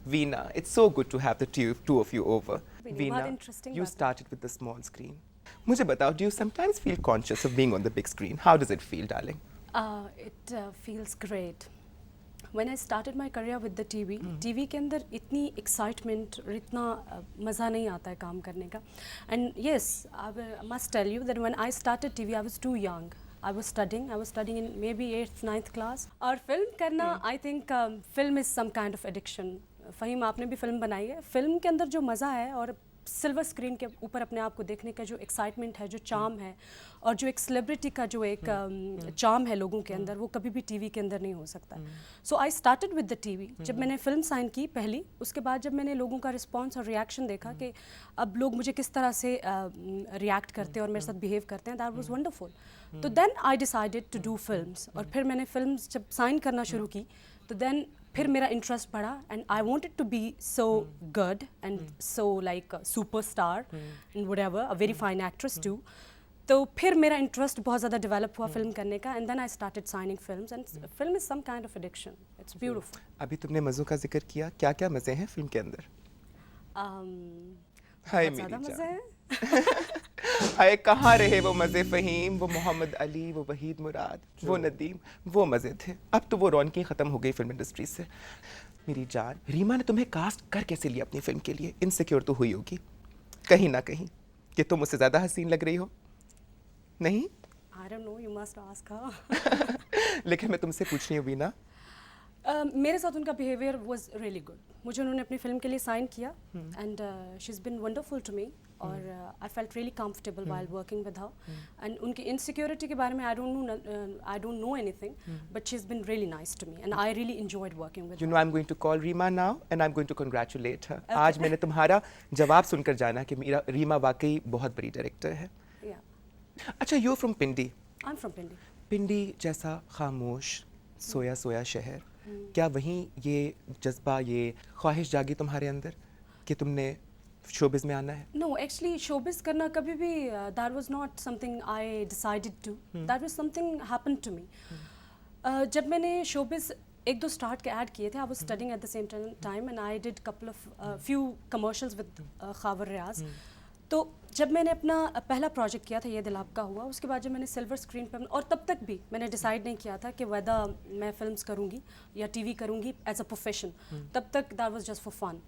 Veena, it's so good to have the two of you over. Really, बहुत interesting you बात है। started with the small screen. मुझे बताओ, do you sometimes feel conscious of being on the big screen? How does it feel, darling? It feels great. When I started my career with the TV, TV के अंदर इतनी excitement और इतना मज़ा नहीं आता है काम करने का. And yes, I must tell you that when I started TV, I was too young. I was studying in maybe 8th, 9th class. और फिल्म करना, I think film is some kind of addiction. Faheem, आपने भी film बनाई है. Film के अंदर जो मज़ा है और सिल्वर स्क्रीन के ऊपर अपने आप को देखने का जो एक्साइटमेंट है, जो चार्म है और जो एक सेलिब्रिटी का जो एक चार्म है लोगों के अंदर, वो कभी भी टीवी के अंदर नहीं हो सकता. So I started with the TV. जब मैंने फिल्म साइन की पहली, उसके बाद जब मैंने लोगों का रिस्पॉन्स और रिएक्शन देखा कि अब लोग मुझे किस तरह से रिएक्ट करते हैं और मेरे साथ बिहेव करते हैं, दैट वाज वंडरफुल. तो then I decided to do films. और फिर मैंने फिल्म्स जब साइन करना शुरू की, तो देन फिर मेरा इंटरेस्ट बढ़ा and I wanted to be so good and so like superstar and whatever, a very fine actress too. तो फिर मेरा इंटरेस्ट बहुत ज़्यादा डेवलप हुआ फिल्म करने का, and then I started signing films. And film is some kind of addiction. It's beautiful. अभी तुमने मज़ों का जिक्र किया, क्या क्या मज़े हैं फिल्म के अंदर? हाय बहुत ज़्यादा मेरी मज़े जान. हैं. हाय, कहाँ रहे वो मज़े फ़हीम, वो मोहम्मद अली, वो वहीद मुराद, वो नदीम, वो मज़े थे. अब तो वो रौनकी ख़त्म हो गई फिल्म इंडस्ट्री से. मेरी जान, रीमा ने तुम्हें कास्ट कर कैसे लिया अपनी फिल्म के लिए? इनसिक्योर तो हुई होगी कहीं ना कहीं कि तुम मुझसे ज़्यादा हसीन लग रही हो, नहीं? I don't know, you must ask her. लेकिन मैं तुमसे पूछ रही हूँ वीना, मेरे साथ उनका बिहेवियर वाज रियली गुड. मुझे उन्होंने अपनी फिल्म के लिए साइन किया and she is been wonderful to me. और I felt really comfortable while working with her. And उनकी इनसिक्योरिटी के बारे में I don't know anything, but she is been really nice to me and I really enjoyed working with you know, I am going to call Reema now and I am going to congratulate her. आज मैंने तुम्हारा जवाब सुनकर जाना कि मेरा रीमा वाकई बहुत बड़ी डायरेक्टर है. या. अच्छा, you from Pindi. I am from Pindi. Pindi जैसा खामोश सोया सोया शहर, क्या वहीं ये जज्बा, ये ख्वाहिश जागी तुम्हारे अंदर कि तुमने शोबिज़ में आना है? No, actually showbiz करना कभी भी that was not something I decided to. That was something happened to me. जब मैंने showbiz एक दो स्टार्ट के ऐड किए थे, I was studying at the same time and I did couple of few commercials with Khawar रियाज. तो जब मैंने अपना पहला प्रोजेक्ट किया था, ये दिल आपका हुआ, उसके बाद जब मैंने सिल्वर स्क्रीन पर, और तब तक भी मैंने डिसाइड नहीं किया था कि वेदर मैं फिल्म्स करूँगी या टीवी करूँगी एज अ प्रोफेशन. तब तक that was just for fun.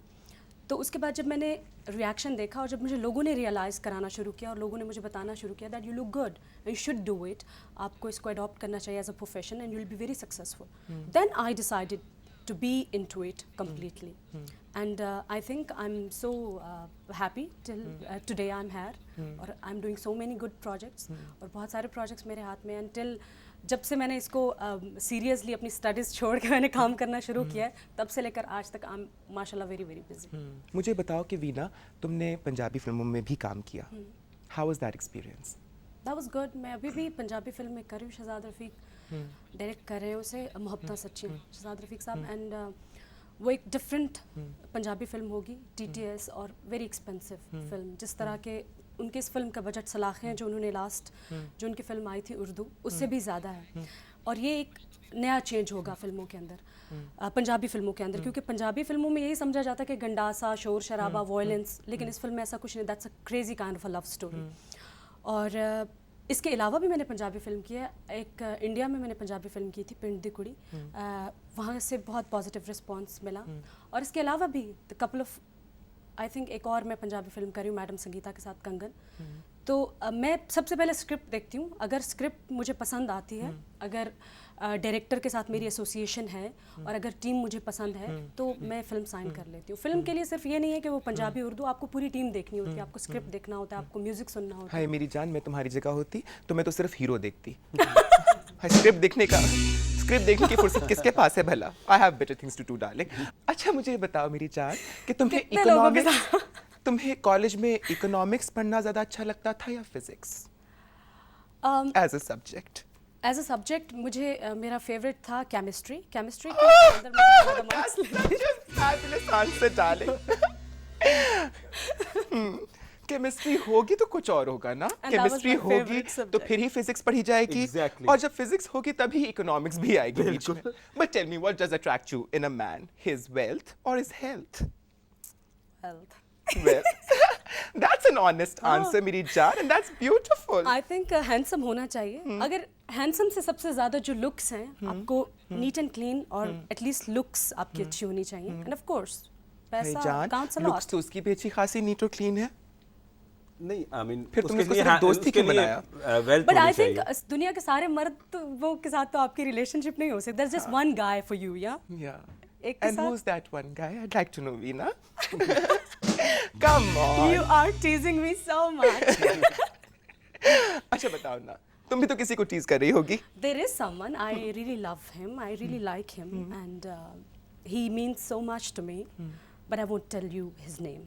तो उसके बाद जब मैंने रिएक्शन देखा और जब मुझे लोगों ने रियलाइज़ कराना शुरू किया और लोगों ने मुझे बताना शुरू किया that you look good and you should do it, आपको इसको अडॉप्ट करना चाहिए as a profession and you will be very successful, then I decided to be into it completely. And I think I'm so happy till today I'm here. और I'm doing so many good projects. और बहुत सारे projects मेरे हाथ में हैं. Until जब से मैंने इसको seriously अपनी studies छोड़ के मैंने काम करना शुरू किया है, तब से लेकर आज तक I'm माशाल्लाह very very busy. मुझे बताओ कि वीना, तुमने पंजाबी फिल्मों में भी काम किया. How was that experience? That was good. मैं अभी भी पंजाबी फिल्म में कर रही हूँ. शहजाद रफ़ीक डायरेक्ट कर रहे हैं उसे, मोहब्बत सच्ची, शहजाद रफ़ीक साहब. एंड वो एक डिफरेंट पंजाबी फिल्म होगी, TTS, और वेरी एक्सपेंसिव फिल्म. जिस तरह के उनके इस फिल्म का बजट सलाखें जो उन्होंने लास्ट जो उनकी फिल्म आई थी उर्दू, उससे भी ज़्यादा है. और ये एक नया चेंज होगा फिल्मों के अंदर, पंजाबी फिल्मों के अंदर, क्योंकि पंजाबी फिल्मों में यही समझा जाता है कि गंडासा, शोर शराबा, वायलेंस, लेकिन इस फिल्म में ऐसा कुछ नहीं. That's a crazy kind of a love story. और इसके अलावा भी मैंने पंजाबी फिल्म की है. एक इंडिया में मैंने पंजाबी फिल्म की थी, पिंड दी कुड़ी. वहाँ से बहुत पॉजिटिव रिस्पांस मिला. और इसके अलावा भी कपल ऑफ, आई थिंक एक और मैं पंजाबी फिल्म कर रही हूँ मैडम संगीता के साथ, कंगन. तो मैं सबसे पहले स्क्रिप्ट देखती हूँ. अगर स्क्रिप्ट मुझे पसंद आती है, अगर डायरेक्टर के साथ मेरी एसोसिएशन है और अगर टीम मुझे पसंद है, तो मैं फिल्म साइन कर लेती हूँ. फिल्म के लिए सिर्फ ये नहीं है कि वो पंजाबी उर्दू, आपको पूरी टीम देखनी होती है, आपको स्क्रिप्ट देखना होता है, आपको म्यूजिक सुनना होता है. हाय मेरी जान, मैं तुम्हारी जगह होती तो मैं तो सिर्फ हीरो देखती. स्क्रिप्ट देखने की फुर्सत किसके पास है भला? I have better things to do darling. अच्छा, मुझे ये बताओ मेरी जान कि तुम्हें कॉलेज में इकोनॉमिक्स पढ़ना ज़्यादा अच्छा लगता था या physics as a subject? As a subject मुझे मेरा फेवरेट था केमिस्ट्री. केमिस्ट्री के अंदर मुझे ज़्यादा मार्क्स केमिस्ट्री होगी तो कुछ और होगा ना, And that was chemistry my होगी favorite तो subject. फिर ही फिजिक्स पढ़ी जाएगी, Exactly. और जब फिजिक्स होगी तभी इकोनॉमिक्स भी आएगी बीच में. But tell me, what does attract you in a man, his wealth or his health? Health. Well, that's an honest answer, मेरी जान, and that's beautiful. I think handsome होना चाहिए. अगर हैंडसम से सबसे ज़्यादा जो लुक्स हैं, आपको नीट एंड क्लीन और एटलीस्ट लुक्स आपकी अच्छी होनी चाहिए. एंड ऑफ कोर्स मेरी पैसा जान, काउंट्स अ लुक्स लॉट. तो उसकी भी अच्छी खासी नीट और क्लीन है. नहीं, आई मीन फिर तुमने उसको सिर्फ दोस्ती क्यों बनाया? बट आई थिंक दुनिया के सारे मर्द तो वो के साथ तो आपकी रिलेशनशिप नहीं हो सकती. There is just one guy for you. या Yeah. एक के And साथ who's that one guy? I'd like to know, Veena. Come on. You are teasing me so much. अच्छा बताओ ना, तुम भी तो किसी को टीज कर रही होगी. There is someone I really love him. I really like him, and he means so much to me. But I won't tell you his name.